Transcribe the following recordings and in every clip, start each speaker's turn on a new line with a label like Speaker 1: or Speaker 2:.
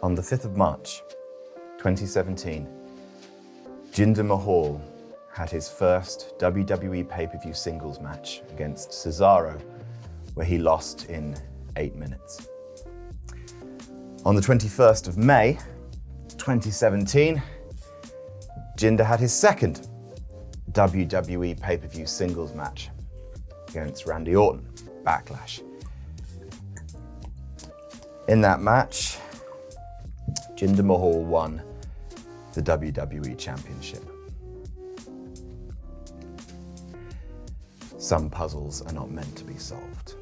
Speaker 1: On the 5th of March, 2017, Jinder Mahal had his first WWE pay-per-view singles match against Cesaro, where he lost in 8 minutes. On the 21st of May, 2017, Jinder had his second WWE pay-per-view singles match against Randy Orton, Backlash. In that match, Jinder Mahal won the WWE Championship. Some puzzles are not meant to be solved.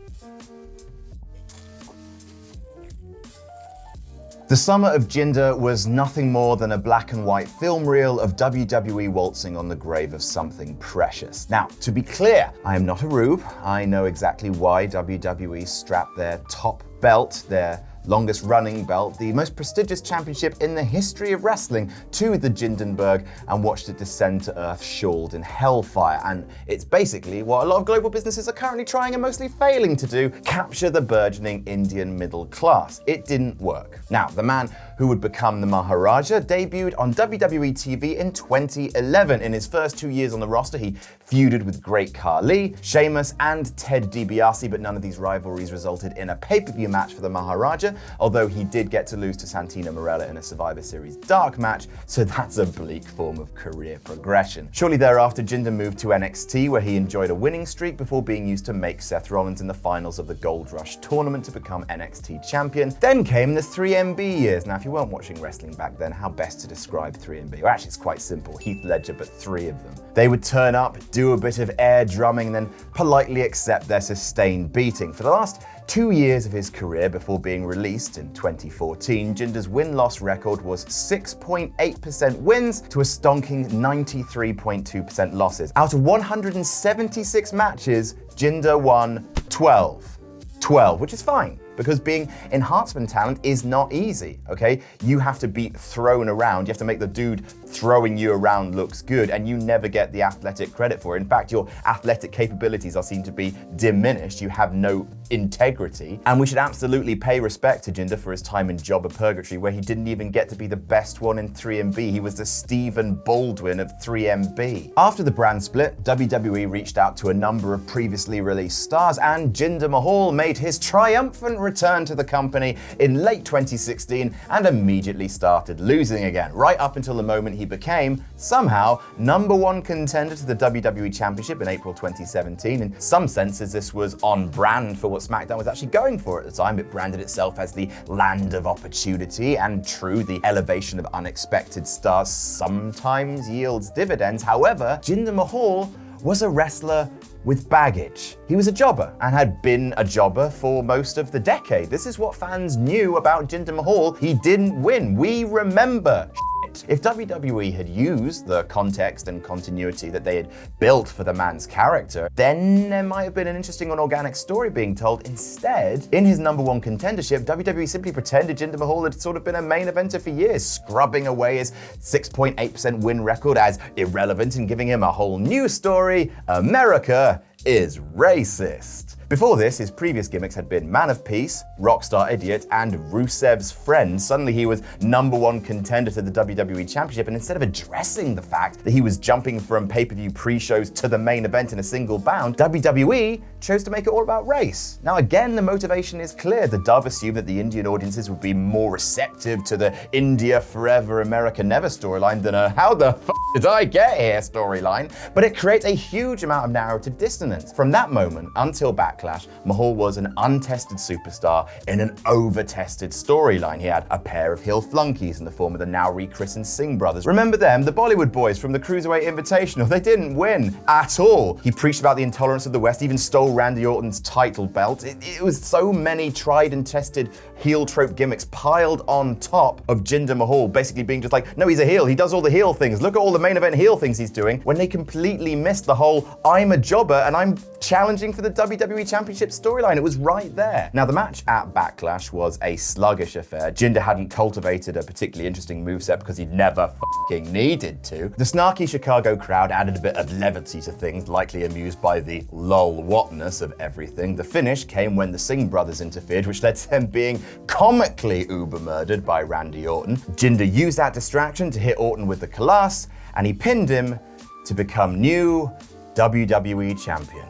Speaker 1: The summer of Jinder was nothing more than a black and white film reel of WWE waltzing on the grave of something precious. Now, to be clear, I am not a rube. I know exactly why WWE strapped their top belt, their longest running belt, the most prestigious championship in the history of wrestling, to the Jindenberg and watched it descend to earth shawled in hellfire. And it's basically what a lot of global businesses are currently trying and mostly failing to do: capture the burgeoning Indian middle class. It didn't work. Now, the man who would become the Maharaja debuted on WWE TV in 2011. In his first 2 years on the roster, he feuded with Great Khali, Sheamus, and Ted DiBiase, but none of these rivalries resulted in a pay-per-view match for the Maharaja, although he did get to lose to Santino Marella in a Survivor Series dark match, so that's a bleak form of career progression. Shortly thereafter, Jinder moved to NXT, where he enjoyed a winning streak before being used to make Seth Rollins in the finals of the Gold Rush tournament to become NXT champion. Then came the 3MB years. Now, if you weren't watching wrestling back then, how best to describe 3MB? Well, actually, it's quite simple. Heath Ledger, but 3 of them. They would turn up, do a bit of air drumming, and then politely accept their sustained beating. For the last 2 years of his career before being released in 2014, Jinder's win-loss record was 6.8% wins to a stonking 93.2% losses. Out of 176 matches, Jinder won 12. 12, which is fine, because being enhancement talent is not easy, okay? You have to be thrown around. You have to make the dude throwing you around looks good, and you never get the athletic credit for it. In fact, your athletic capabilities are seen to be diminished. You have no integrity, and we should absolutely pay respect to Jinder for his time in Jobber Purgatory, where he didn't even get to be the best one in 3MB. He was the Stephen Baldwin of 3MB. After the brand split, WWE reached out to a number of previously released stars, and Jinder Mahal made his triumphant return to the company in late 2016 and immediately started losing again, right up until the moment he became, somehow, #1 contender to the WWE Championship in April 2017. In some senses, this was on brand for what SmackDown was actually going for at the time. It branded itself as the land of opportunity, and true, the elevation of unexpected stars sometimes yields dividends. However, Jinder Mahal was a wrestler with baggage. He was a jobber and had been a jobber for most of the decade. This is what fans knew about Jinder Mahal. He didn't win. We remember shit. If WWE had used the context and continuity that they had built for the man's character, then there might have been an interesting and organic story being told. Instead, in his #1 contendership, WWE simply pretended Jinder Mahal had sort of been a main eventer for years, scrubbing away his 6.8% win record as irrelevant and giving him a whole new story: America is racist. Before this, his previous gimmicks had been Man of Peace, Rockstar Idiot, and Rusev's friend. Suddenly he was #1 contender to the WWE Championship, and instead of addressing the fact that he was jumping from pay-per-view pre-shows to the main event in a single bound, WWE chose to make it all about race. Now again, the motivation is clear. The dub assumed that the Indian audiences would be more receptive to the India Forever, America Never storyline than a how the f*** did I get here storyline, but it creates a huge amount of narrative dissonance. From that moment until Backlash, Mahal was an untested superstar in an over-tested storyline. He had a pair of heel flunkies in the form of the now rechristened Singh brothers. Remember them, the Bollywood boys from the Cruiserweight Invitational? They didn't win at all. He preached about the intolerance of the West, even stole Randy Orton's title belt. It was so many tried and tested heel trope gimmicks piled on top of Jinder Mahal, basically being just like, no, he's a heel, he does all the heel things, look at all the main event heel things he's doing, when they completely missed the whole, I'm a jobber and I'm challenging for the WWE WWE Championship storyline. It was right there. Now, the match at Backlash was a sluggish affair. Jinder hadn't cultivated a particularly interesting moveset because he'd never f***ing needed to. The snarky Chicago crowd added a bit of levity to things, likely amused by the lol whatness of everything. The finish came when the Singh brothers interfered, which led to them being comically uber-murdered by Randy Orton. Jinder used that distraction to hit Orton with the Khallas, and he pinned him to become new WWE champion.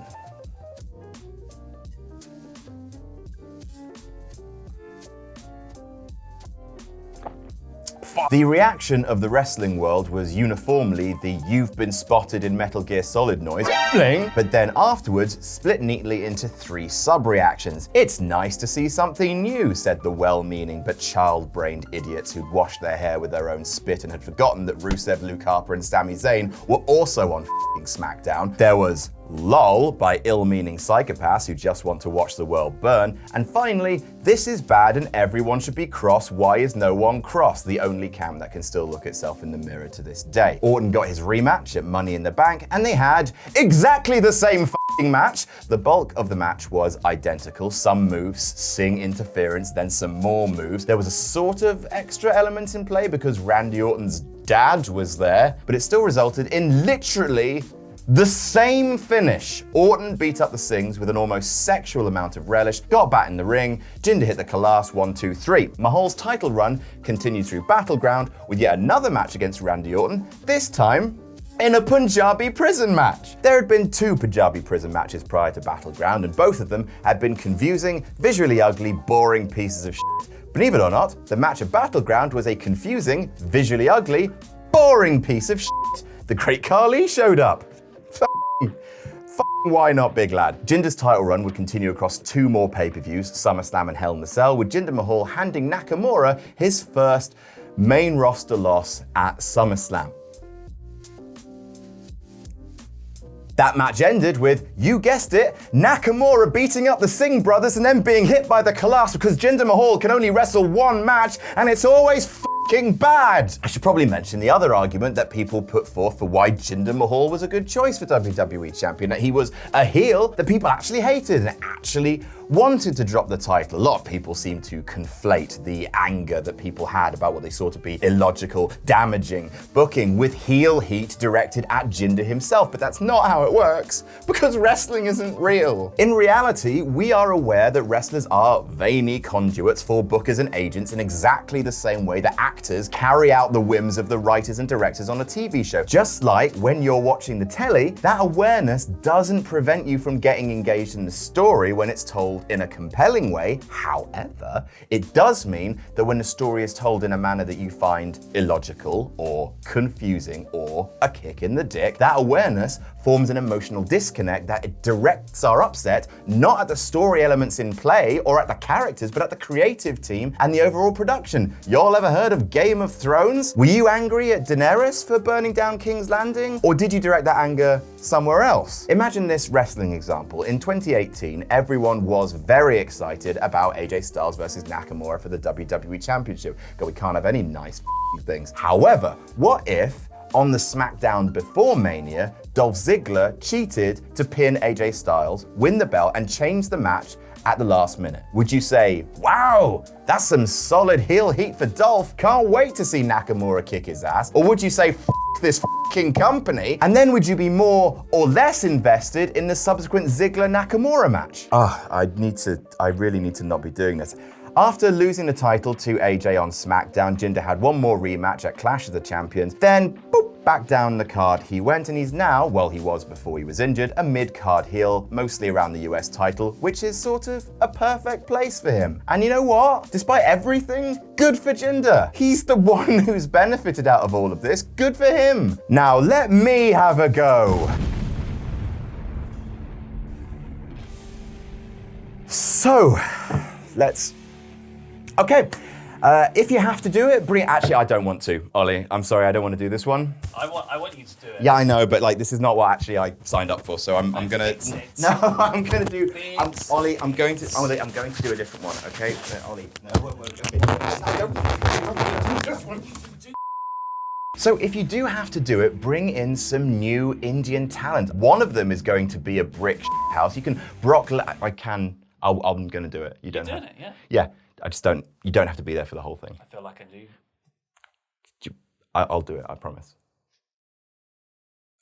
Speaker 1: The reaction of the wrestling world was uniformly the "you've been spotted in Metal Gear Solid" noise, bling, but then afterwards split neatly into 3 sub-reactions. "It's nice to see something new," said the well-meaning but child-brained idiots who'd washed their hair with their own spit and had forgotten that Rusev, Luke Harper, and Sami Zayn were also on f***ing SmackDown. There was "lol" by ill-meaning psychopaths who just want to watch the world burn. And finally, "this is bad and everyone should be cross. Why is no one cross?" The only cam that can still look itself in the mirror to this day. Orton got his rematch at Money in the Bank, and they had exactly the same f***ing match. The bulk of the match was identical. Some moves, Singh interference, then some more moves. There was a sort of extra element in play because Randy Orton's dad was there, but it still resulted in literally the same finish. Orton beat up the Singhs with an almost sexual amount of relish, got back in the ring, Jinder hit the Khallas 1, 2, 3. Mahal's title run continued through Battleground with yet another match against Randy Orton, this time in a Punjabi prison match. There had been 2 Punjabi prison matches prior to Battleground, and both of them had been confusing, visually ugly, boring pieces of shit. Believe it or not, the match at Battleground was a confusing, visually ugly, boring piece of shit. The Great Khali showed up. Why not, big lad? Jinder's title run would continue across 2 more pay-per-views, SummerSlam and Hell in the Cell, with Jinder Mahal handing Nakamura his first main roster loss at SummerSlam. That match ended with, you guessed it, Nakamura beating up the Singh brothers and then being hit by the Khallas because Jinder Mahal can only wrestle 1 match and it's always f***ing bad. I should probably mention the other argument that people put forth for why Jinder Mahal was a good choice for WWE champion, that he was a heel that people actually hated and actually wanted to drop the title. A lot of people seem to conflate the anger that people had about what they saw to be illogical, damaging booking with heel heat directed at Jinder himself, but that's not how it works, because wrestling isn't real. In reality, we are aware that wrestlers are veiny conduits for bookers and agents in exactly the same way that actors carry out the whims of the writers and directors on a TV show. Just like when you're watching the telly, that awareness doesn't prevent you from getting engaged in the story when it's told in a compelling way. However, it does mean that when the story is told in a manner that you find illogical or confusing or a kick in the dick, that awareness forms an emotional disconnect that it directs our upset not at the story elements in play or at the characters, but at the creative team and the overall production. Y'all ever heard of Game of Thrones? Were you angry at Daenerys for burning down King's Landing? Or did you direct that anger somewhere else? Imagine this wrestling example. In 2018, everyone was very excited about AJ Styles versus Nakamura for the WWE Championship. God, we can't have any nice things. However, what if on the SmackDown before Mania, Dolph Ziggler cheated to pin AJ Styles, win the belt, and change the match at the last minute? Would you say, wow, that's some solid heel heat for Dolph, can't wait to see Nakamura kick his ass? Or would you say, f*** this f***ing company? And then would you be more or less invested in the subsequent Ziggler-Nakamura match? I really need to not be doing this. After losing the title to AJ on SmackDown, Jinder had 1 more rematch at Clash of the Champions, then boop, back down the card he went, and he's now, well, he was before he was injured, a mid-card heel, mostly around the US title, which is sort of a perfect place for him. And you know what? Despite everything, good for Jinder. He's the one who's benefited out of all of this. Good for him. Now let me have a go. So, okay. If you have to do it, actually, I don't want to, Ollie. I'm sorry, I don't want to do this one.
Speaker 2: I want you to do it.
Speaker 1: Yeah, I know, but like this is not what actually I signed up for. So I'm gonna. No, I'm gonna do. Ollie, I'm going to do a different one. Okay, Ollie. No, okay. So if you do have to do it, bring in some new Indian talent. One of them is going to be a brick house. You can I'm gonna do it. You don't
Speaker 2: You're
Speaker 1: have
Speaker 2: doing it, yeah.
Speaker 1: Yeah, I just don't, you don't have to be there for the whole thing.
Speaker 2: I feel like I do.
Speaker 1: I'll do it, I promise.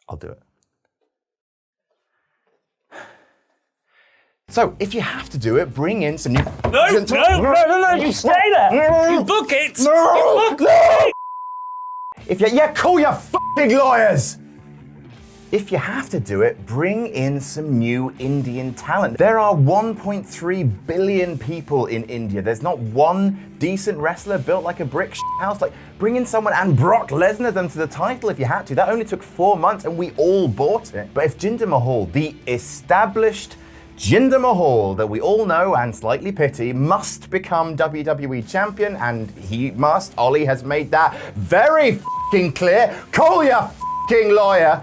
Speaker 1: I'll do it. So, if you have to do it, bring in some new...
Speaker 2: No, you stay there! You book it!
Speaker 1: No!
Speaker 2: You book it!
Speaker 1: If you... Yeah, call your f***ing lawyers! If you have to do it, bring in some new Indian talent. There are 1.3 billion people in India. There's not one decent wrestler built like a brick house. Like, bring in someone and Brock Lesnar them to the title if you had to. That only took 4 months and we all bought it. But if Jinder Mahal, the established Jinder Mahal that we all know and slightly pity, must become WWE champion, and he must, Ollie has made that very f***ing clear. Call your f***ing lawyer.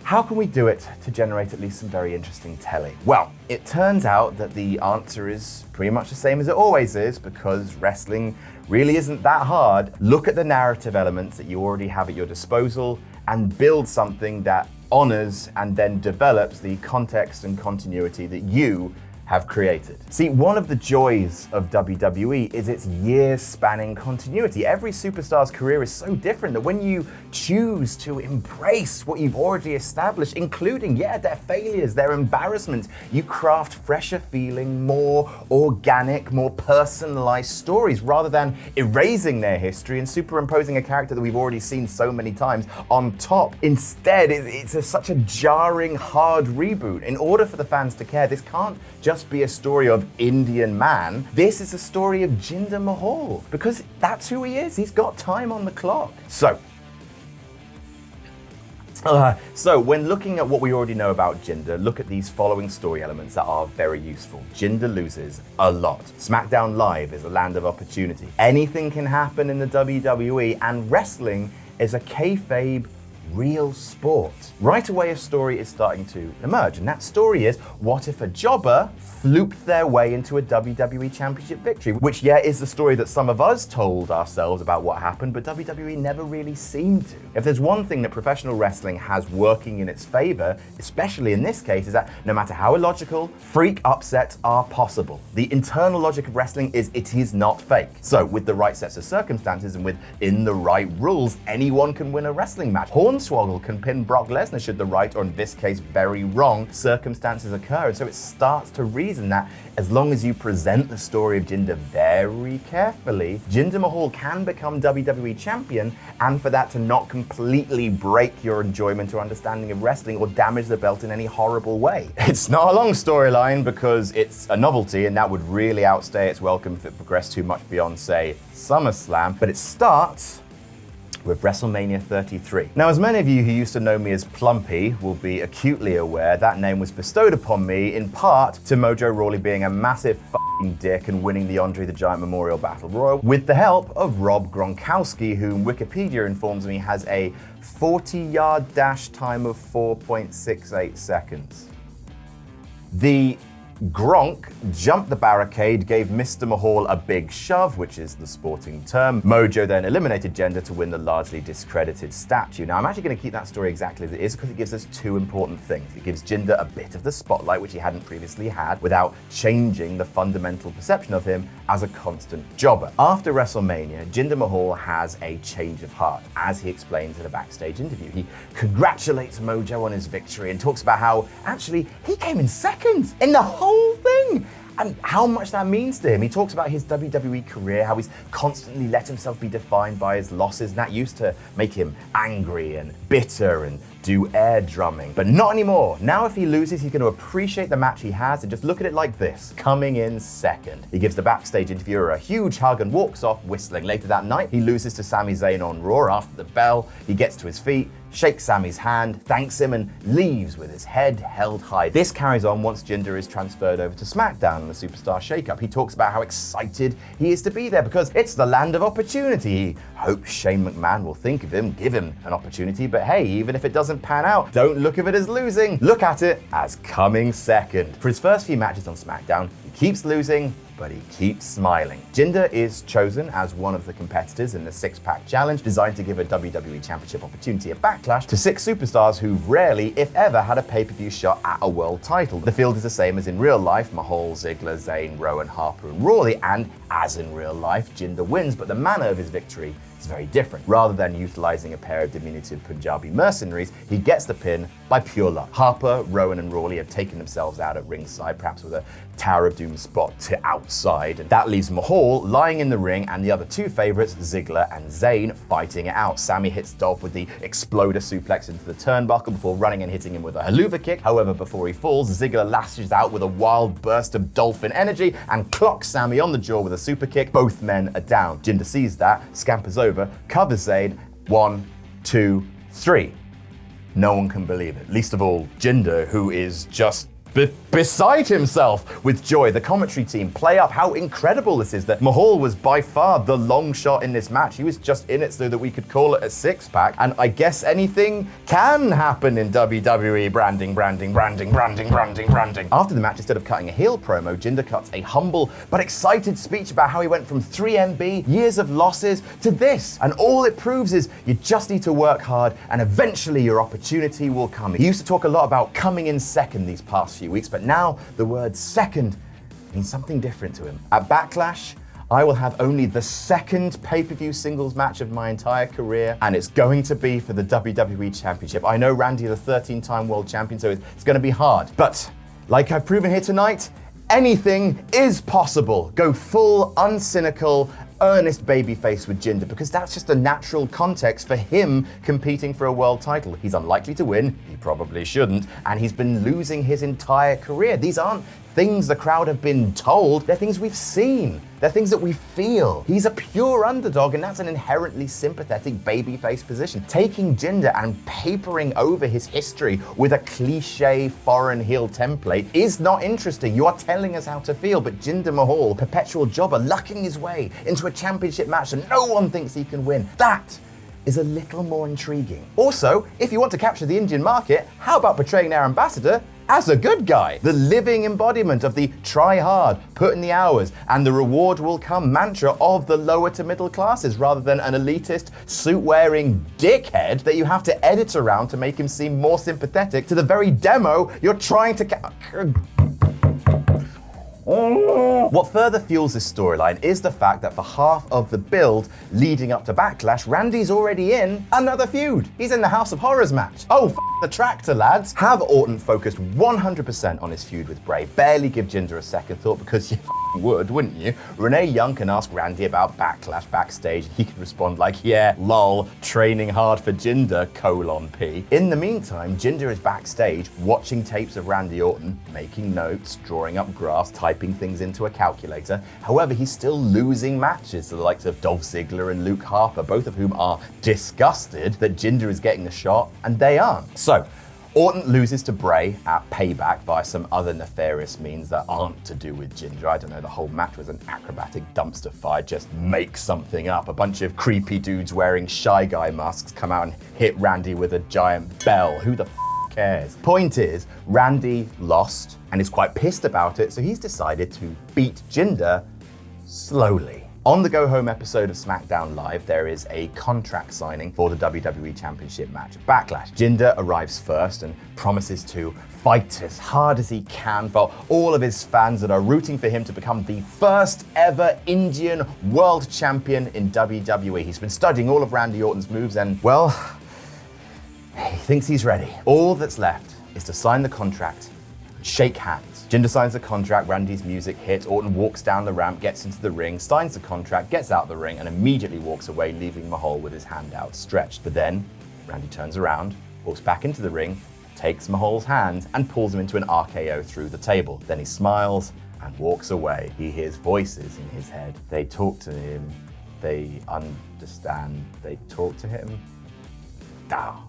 Speaker 1: How can we do it to generate at least some very interesting telly? Well, it turns out that the answer is pretty much the same as it always is, because wrestling really isn't that hard. Look at the narrative elements that you already have at your disposal and build something that honors and then develops the context and continuity that you have created. See, one of the joys of WWE is its years-spanning continuity. Every superstar's career is so different that when you choose to embrace what you've already established, including, their failures, their embarrassments, you craft fresher feeling, more organic, more personalized stories rather than erasing their history and superimposing a character that we've already seen so many times on top. Instead, it's such a jarring, hard reboot. In order for the fans to care, this can't just be a story of Indian man. This is a story of Jinder Mahal, because that's who he is. He's got time on the clock. So when looking at what we already know about Jinder, look at these following story elements that are very useful. Jinder loses a lot. SmackDown Live is a land of opportunity. Anything can happen in the WWE, and wrestling is a kayfabe real sport. Right away, a story is starting to emerge, and that story is, what if a jobber fluked their way into a WWE Championship victory? Which, is the story that some of us told ourselves about what happened, but WWE never really seemed to. If there's one thing that professional wrestling has working in its favor, especially in this case, is that no matter how illogical, freak upsets are possible. The internal logic of wrestling is it is not fake. So with the right sets of circumstances and within the right rules, anyone can win a wrestling match. Hornswoggle can pin Brock Lesnar should the right, or in this case, very wrong circumstances occur. And so it starts to reason that as long as you present the story of Jinder very carefully, Jinder Mahal can become WWE champion, and for that to not completely break your enjoyment or understanding of wrestling or damage the belt in any horrible way. It's not a long storyline because it's a novelty, and that would really outstay its welcome if it progressed too much beyond, say, SummerSlam, but it starts with WrestleMania 33. Now, as many of you who used to know me as Plumpy will be acutely aware, that name was bestowed upon me in part to Mojo Rawley being a massive f***ing dick and winning the Andre the Giant Memorial Battle Royal with the help of Rob Gronkowski, whom Wikipedia informs me has a 40-yard dash time of 4.68 seconds. The Gronk jumped the barricade, gave Mr. Mahal a big shove, which is the sporting term. Mojo then eliminated Jinder to win the largely discredited statue. Now, I'm actually going to keep that story exactly as it is because it gives us two important things. It gives Jinder a bit of the spotlight, which he hadn't previously had, without changing the fundamental perception of him as a constant jobber. After WrestleMania, Jinder Mahal has a change of heart, as he explains in a backstage interview. He congratulates Mojo on his victory and talks about how, actually, he came in second in the whole thing, and how much that means to him. He talks about his WWE career, how he's constantly let himself be defined by his losses, and that used to make him angry and bitter and do air drumming. But not anymore. Now if he loses, he's going to appreciate the match he has and just look at it like this, coming in second. He gives the backstage interviewer a huge hug and walks off whistling. Later that night, he loses to Sami Zayn on Raw. After the bell, he gets to his feet, shakes Sami's hand, thanks him, and leaves with his head held high. This carries on once Jinder is transferred over to SmackDown in the Superstar Shakeup. He talks about how excited he is to be there because it's the land of opportunity. He hopes Shane McMahon will think of him, give him an opportunity, but hey, even if it doesn't pan out, don't look at it as losing. Look at it as coming second. For his first few matches on SmackDown, he keeps losing, but he keeps smiling. Jinder is chosen as one of the competitors in the six-pack challenge, designed to give a WWE Championship opportunity at Backlash to 6 superstars who've rarely, if ever, had a pay-per-view shot at a world title. The field is the same as in real life: Mahal, Ziggler, Zayn, Rowan, Harper, and Rawley, and as in real life, Jinder wins, but the manner of his victory is very different. Rather than utilizing a pair of diminutive Punjabi mercenaries, he gets the pin by pure luck. Harper, Rowan, and Rawley have taken themselves out at ringside, perhaps with a Tower of Doom spot to outside, and that leaves Mahal lying in the ring and the other 2 favorites, Ziggler and Zayn, fighting it out. Sammy hits Dolph with the exploder suplex into the turnbuckle before running and hitting him with a haluva kick. However, before he falls, Ziggler lashes out with a wild burst of dolphin energy and clocks Sammy on the jaw with a super kick. Both men are down. Jinder sees that, scampers over, covers Zayn. 1, 2, 3. No one can believe it, least of all Jinder, who is just beside himself with joy. The commentary team play up how incredible this is, that Mahal was by far the long shot in this match. He was just in it so that we could call it a six-pack, and I guess anything can happen in WWE. Branding. After the match, instead of cutting a heel promo, Jinder cuts a humble but excited speech about how he went from 3MB, years of losses, to this, and all it proves is you just need to work hard and eventually your opportunity will come. He used to talk a lot about coming in second these past few weeks, but now the word second means something different to him. At Backlash, I will have only the second pay-per-view singles match of my entire career, and it's going to be for the WWE Championship. I know Randy is a 13-time world champion, so it's going to be hard. But like I've proven here tonight, anything is possible. Go full, uncynical, earnest babyface with Jinder, because that's just a natural context for him competing for a world title. He's unlikely to win, he probably shouldn't, and he's been losing his entire career. These aren't things the crowd have been told, they're things we've seen. They're things that we feel. He's a pure underdog, and that's an inherently sympathetic babyface position. Taking Jinder and papering over his history with a cliche foreign heel template is not interesting. You are telling us how to feel, but Jinder Mahal, perpetual jobber, lucking his way into a championship match that no one thinks he can win. That is a little more intriguing. Also, if you want to capture the Indian market, how about portraying our ambassador as a good guy? The living embodiment of the try hard, put in the hours, and the reward will come mantra of the lower to middle classes, rather than an elitist, suit-wearing dickhead that you have to edit around to make him seem more sympathetic to the very demo you're trying to What further fuels this storyline is the fact that for half of the build leading up to Backlash, Randy's already in another feud. He's in the House of Horrors match. Oh, the tractor, lads. Have Orton focused 100% on his feud with Bray. Barely give Jinder a second thought, because you would, wouldn't you? Renee Young can ask Randy about Backlash backstage. He could respond like, yeah, lol, training hard for Jinder, :P. In the meantime, Jinder is backstage watching tapes of Randy Orton, making notes, drawing up graphs, typing things into a calculator. However, he's still losing matches to the likes of Dolph Ziggler and Luke Harper, both of whom are disgusted that Jinder is getting the shot, and they aren't. So, Orton loses to Bray at Payback via some other nefarious means that aren't to do with Jinder. I don't know, the whole match was an acrobatic dumpster fire, just make something up. A bunch of creepy dudes wearing Shy Guy masks come out and hit Randy with a giant bell. Who the cares? Point is, Randy lost and is quite pissed about it, so he's decided to beat Jinder slowly. On the Go Home episode of SmackDown Live, there is a contract signing for the WWE Championship match at Backlash. Jinder arrives first and promises to fight as hard as he can for all of his fans that are rooting for him to become the first ever Indian world champion in WWE. He's been studying all of Randy Orton's moves and, well, he thinks he's ready. All that's left is to sign the contract, shake hands. Jinder signs the contract, Randy's music hits, Orton walks down the ramp, gets into the ring, signs the contract, gets out the ring, and immediately walks away, leaving Mahal with his hand outstretched. But then, Randy turns around, walks back into the ring, takes Mahal's hand, and pulls him into an RKO through the table. Then he smiles and walks away. He hears voices in his head. They talk to him. They understand. They talk to him. Ah.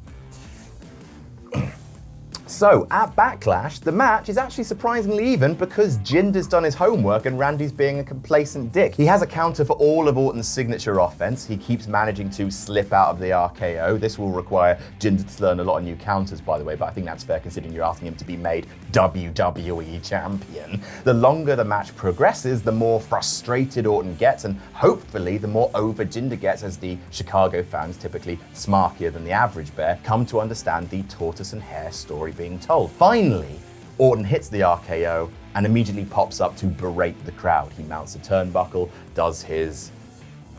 Speaker 1: So, at Backlash, the match is actually surprisingly even because Jinder's done his homework and Randy's being a complacent dick. He has a counter for all of Orton's signature offense. He keeps managing to slip out of the RKO. This will require Jinder to learn a lot of new counters, by the way, but I think that's fair considering you're asking him to be made WWE champion. The longer the match progresses, the more frustrated Orton gets, and hopefully the more over Jinder gets, as the Chicago fans, typically smarkier than the average bear, come to understand the tortoise and hare story being told. Finally, Orton hits the RKO and immediately pops up to berate the crowd. He mounts a turnbuckle, does his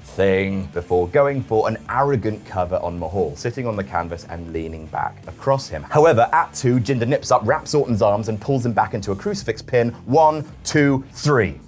Speaker 1: thing before going for an arrogant cover on Mahal, sitting on the canvas and leaning back across him. However, at 2, Jinder nips up, wraps Orton's arms and pulls him back into a crucifix pin. 1, 2, 3.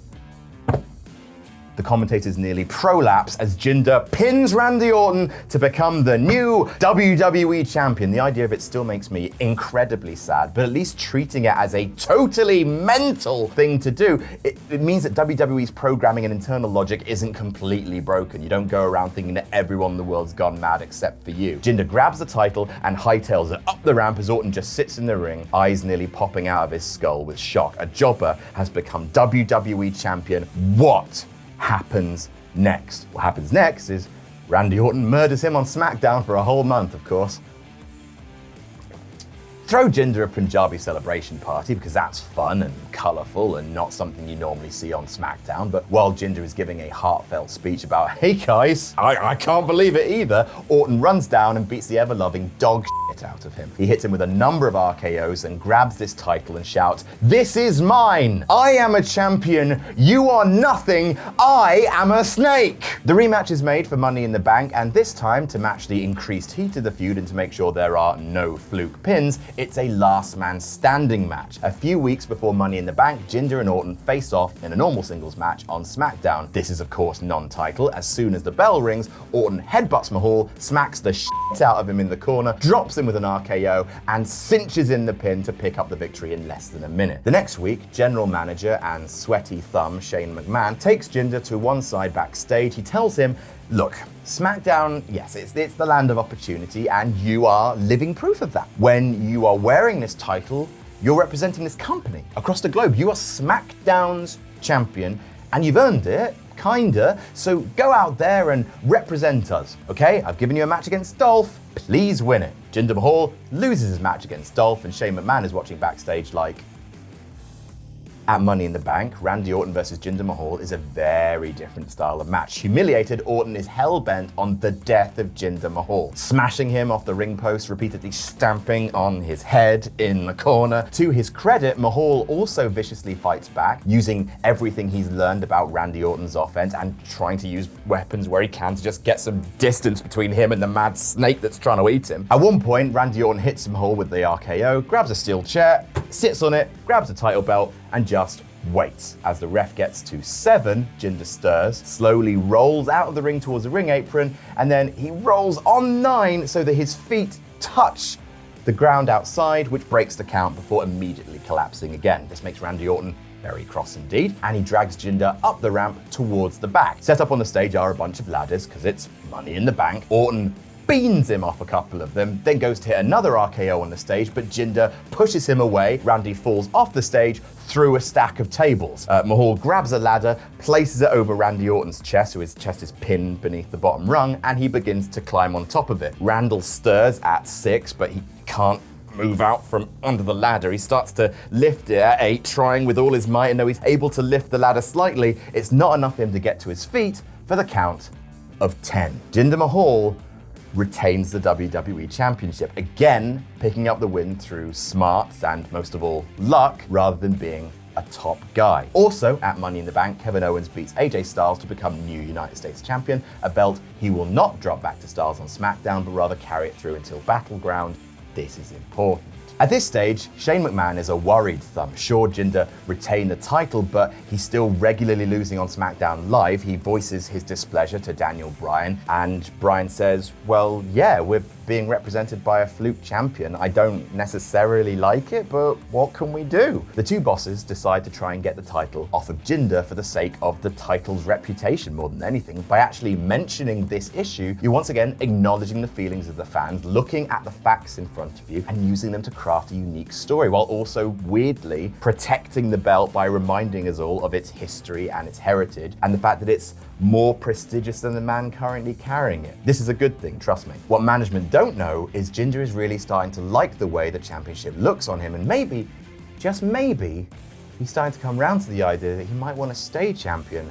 Speaker 1: The commentators nearly prolapse as Jinder pins Randy Orton to become the new WWE champion. The idea of it still makes me incredibly sad, but at least treating it as a totally mental thing to do, it means that WWE's programming and internal logic isn't completely broken. You don't go around thinking that everyone in the world's gone mad except for you. Jinder grabs the title and hightails it up the ramp as Orton just sits in the ring, eyes nearly popping out of his skull with shock. A jobber has become WWE champion. What happens next? What happens next is Randy Orton murders him on SmackDown for a whole month, of course. Throw Jinder a Punjabi celebration party because that's fun and colourful and not something you normally see on SmackDown. But while Jinder is giving a heartfelt speech about, hey guys, I can't believe it either, Orton runs down and beats the ever-loving dog shit out of him. He hits him with a number of RKOs and grabs this title and shouts, "This is mine! I am a champion! You are nothing! I am a snake!" The rematch is made for Money in the Bank, and this time, to match the increased heat of the feud and to make sure there are no fluke pins, it's a last man standing match. A few weeks before Money in the Bank, Jinder and Orton face off in a normal singles match on SmackDown. This is of course non-title. As soon as the bell rings, Orton headbutts Mahal, smacks the shit out of him in the corner, drops him with an RKO, and cinches in the pin to pick up the victory in less than a minute. The next week, general manager and sweaty thumb Shane McMahon takes Jinder to one side backstage. He tells him, look, SmackDown, yes, it's the land of opportunity, and you are living proof of that. When you are wearing this title, you're representing this company across the globe. You are SmackDown's champion, and you've earned it, kinda, so go out there and represent us, okay? I've given you a match against Dolph, please win it. Jinder Mahal loses his match against Dolph, and Shane McMahon is watching backstage like, at Money in the Bank, Randy Orton versus Jinder Mahal is a very different style of match. Humiliated, Orton is hell-bent on the death of Jinder Mahal, smashing him off the ring post, repeatedly stamping on his head in the corner. To his credit, Mahal also viciously fights back, using everything he's learned about Randy Orton's offense and trying to use weapons where he can to just get some distance between him and the mad snake that's trying to eat him. At one point, Randy Orton hits Mahal with the RKO, grabs a steel chair, sits on it, grabs the title belt, and just waits. As the ref gets to 7, Jinder stirs, slowly rolls out of the ring towards the ring apron, and then he rolls on 9 so that his feet touch the ground outside, which breaks the count before immediately collapsing again. This makes Randy Orton very cross indeed, and he drags Jinder up the ramp towards the back. Set up on the stage are a bunch of ladders, because it's Money in the Bank. Orton beans him off a couple of them, then goes to hit another RKO on the stage, but Jinder pushes him away. Randy falls off the stage through a stack of tables. Mahal grabs a ladder, places it over Randy Orton's chest, so his chest is pinned beneath the bottom rung, and he begins to climb on top of it. Randall stirs at 6, but he can't move out from under the ladder. He starts to lift it at 8, trying with all his might, and though he's able to lift the ladder slightly, it's not enough for him to get to his feet for the count of 10. Jinder Mahal retains the WWE Championship, again picking up the win through smarts and, most of all, luck, rather than being a top guy. Also, at Money in the Bank, Kevin Owens beats AJ Styles to become new United States Champion, a belt he will not drop back to Styles on SmackDown, but rather carry it through until Battleground. This is important. At this stage, Shane McMahon is a worried thumb. Sure, Jinder retained the title, but he's still regularly losing on SmackDown Live. He voices his displeasure to Daniel Bryan, and Bryan says, well, yeah, we're being represented by a fluke champion. I don't necessarily like it, but what can we do? The two bosses decide to try and get the title off of Jinder for the sake of the title's reputation more than anything. By actually mentioning this issue, you're once again acknowledging the feelings of the fans, looking at the facts in front of you, and using them to craft a unique story while also weirdly protecting the belt by reminding us all of its history and its heritage and the fact that it's more prestigious than the man currently carrying it. This is a good thing, trust me. What management don't know is Jinder is really starting to like the way the championship looks on him, and maybe, just maybe, he's starting to come around to the idea that he might want to stay champion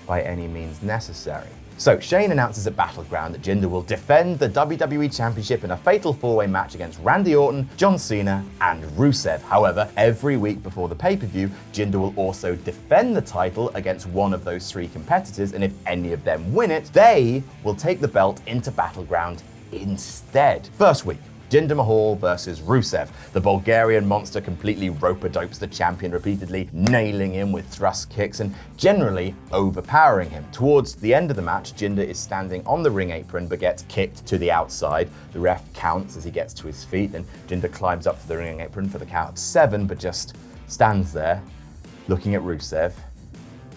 Speaker 1: by any means necessary. So Shane announces at Battleground that Jinder will defend the WWE Championship in a fatal four-way match against Randy Orton, John Cena, and Rusev. However, every week before the pay-per-view, Jinder will also defend the title against one of those three competitors, and if any of them win it, they will take the belt into Battleground instead. First week, Jinder Mahal versus Rusev. The Bulgarian monster completely rope-a-dopes the champion, repeatedly nailing him with thrust kicks and generally overpowering him. Towards the end of the match, Jinder is standing on the ring apron but gets kicked to the outside. The ref counts as he gets to his feet, and Jinder climbs up to the ring apron for the count of 7 but just stands there looking at Rusev.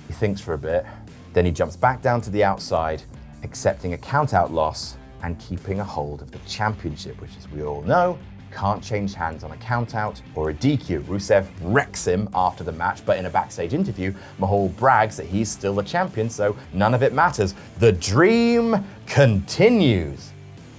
Speaker 1: He thinks for a bit, then he jumps back down to the outside, accepting a count-out loss and keeping a hold of the championship, which, as we all know, can't change hands on a countout or a DQ. Rusev wrecks him after the match, but in a backstage interview, Mahal brags that he's still the champion, so none of it matters. The dream continues.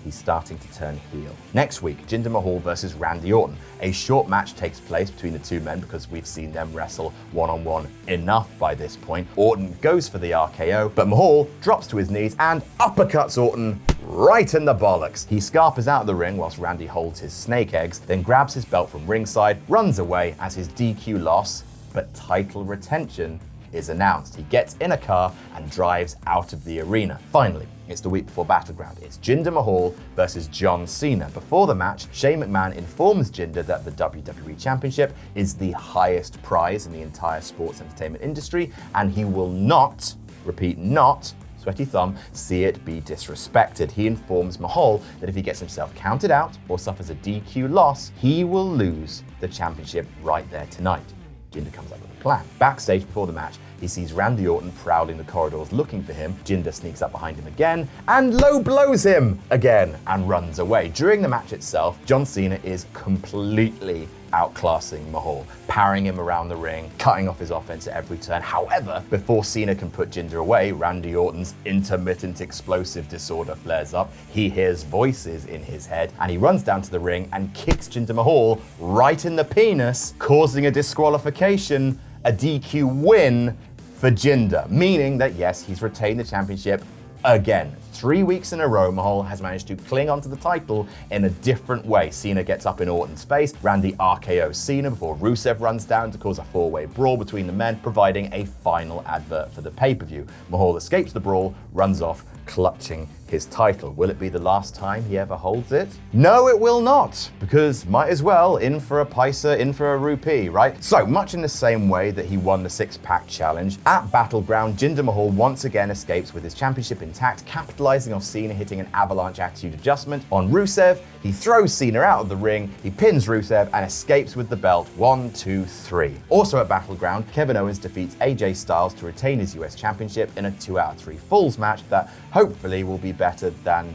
Speaker 1: He's starting to turn heel. Next week, Jinder Mahal versus Randy Orton. A short match takes place between the two men because we've seen them wrestle one-on-one enough by this point. Orton goes for the RKO, but Mahal drops to his knees and uppercuts Orton right in the bollocks. He scarpers out of the ring whilst Randy holds his snake eggs, then grabs his belt from ringside, runs away as his DQ loss, but title retention is announced. He gets in a car and drives out of the arena. Finally, it's the week before Battleground. It's Jinder Mahal versus John Cena. Before the match, Shane McMahon informs Jinder that the WWE Championship is the highest prize in the entire sports entertainment industry, and he will not, repeat, not, sweaty thumb, see it be disrespected. He informs Mahal that if he gets himself counted out or suffers a DQ loss, he will lose the championship right there tonight. Jinder comes up with a plan. Backstage before the match, he sees Randy Orton prowling the corridors looking for him. Jinder sneaks up behind him again and low blows him again and runs away. During the match itself, John Cena is completely outclassing Mahal, powering him around the ring, cutting off his offense at every turn. However, before Cena can put Jinder away, Randy Orton's intermittent explosive disorder flares up. He hears voices in his head and he runs down to the ring and kicks Jinder Mahal right in the penis, causing a disqualification, a DQ win for Jinder, meaning that yes, he's retained the championship again. 3 weeks in a row, Mahal has managed to cling onto the title in a different way. Cena gets up in Orton's face, Randy RKO's Cena before Rusev runs down to cause a four-way brawl between the men, providing a final advert for the pay-per-view. Mahal escapes the brawl, runs off, clutching his title. Will it be the last time he ever holds it? No, it will not, because might as well, in for a paisa, in for a rupee, right? So, much in the same way that he won the six-pack challenge, at Battleground, Jinder Mahal once again escapes with his championship intact, capitalizing off Cena hitting an avalanche attitude adjustment on Rusev. He throws Cena out of the ring, he pins Rusev, and escapes with the belt. 1, 2, 3. Also at Battleground, Kevin Owens defeats AJ Styles to retain his US Championship in a 2 out of 3 falls match that hopefully will be better than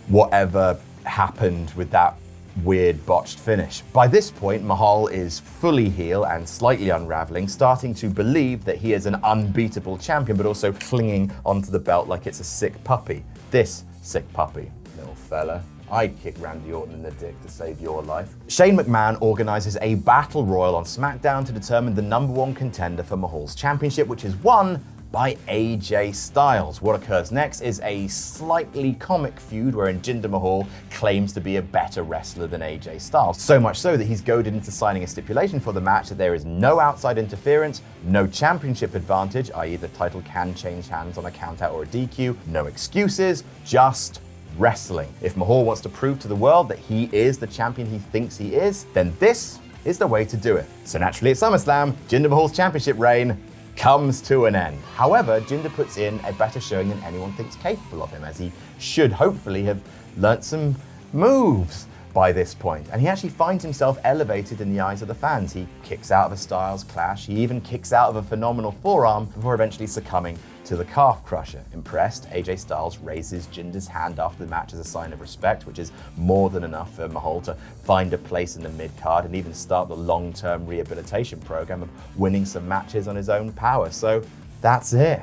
Speaker 1: whatever happened with that weird botched finish. By this point, Mahal is fully heel and slightly unraveling, starting to believe that he is an unbeatable champion, but also clinging onto the belt like it's a sick puppy. This sick puppy, little fella. I'd kick Randy Orton in the dick to save your life. Shane McMahon organizes a battle royal on SmackDown to determine the #1 contender for Mahal's championship, which is won by AJ Styles. What occurs next is a slightly comic feud wherein Jinder Mahal claims to be a better wrestler than AJ Styles. So much so that he's goaded into signing a stipulation for the match that there is no outside interference, no championship advantage, i.e. the title can change hands on a countout or a DQ, no excuses, just wrestling. If Mahal wants to prove to the world that he is the champion he thinks he is, then this is the way to do it. So naturally at SummerSlam, Jinder Mahal's championship reign comes to an end. However, Jinder puts in a better showing than anyone thinks capable of him, as he should hopefully have learnt some moves by this point. And he actually finds himself elevated in the eyes of the fans. He kicks out of a Styles clash, he even kicks out of a phenomenal forearm before eventually succumbing to the calf crusher. Impressed, AJ Styles raises Jinder's hand after the match as a sign of respect, which is more than enough for Mahal to find a place in the mid-card and even start the long-term rehabilitation program of winning some matches on his own power. So that's it.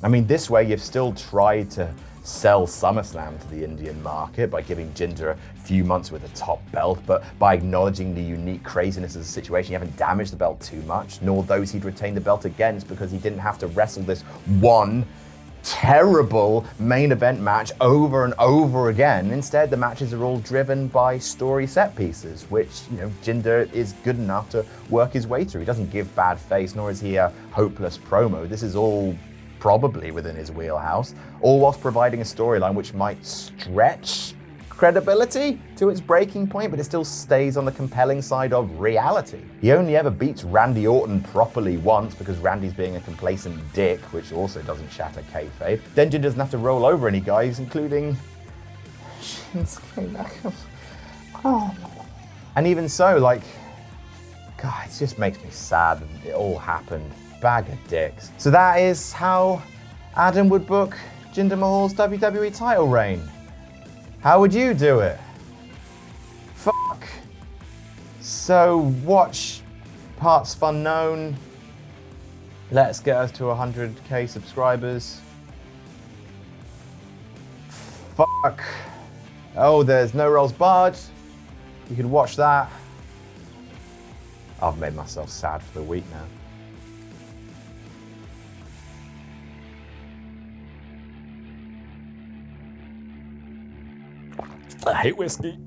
Speaker 1: I mean, this way you've still tried to sell SummerSlam to the Indian market by giving Jinder a few months with a top belt, but by acknowledging the unique craziness of the situation, you haven't damaged the belt too much, nor those he'd retain the belt against, because he didn't have to wrestle this one terrible main event match over and over again. Instead, the matches are all driven by story set pieces, which, Jinder is good enough to work his way through. He doesn't give bad face, nor is he a hopeless promo. This is all probably within his wheelhouse, all whilst providing a storyline which might stretch credibility to its breaking point, but it still stays on the compelling side of reality. He only ever beats Randy Orton properly once because Randy's being a complacent dick, which also doesn't shatter kayfabe. Then Jinder doesn't have to roll over any guys, including Shinsuke Nakamura. And even so, God, it just makes me sad that it all happened. Bag of dicks. So that is how Adam would book Jinder Mahal's WWE title reign. How would you do it? Fuck. So watch partsFUNknown. Let's get us to 100k subscribers. Fuck. Oh, there's No Rolls Barred. You can watch that. I've made myself sad for the week now. I hate whiskey.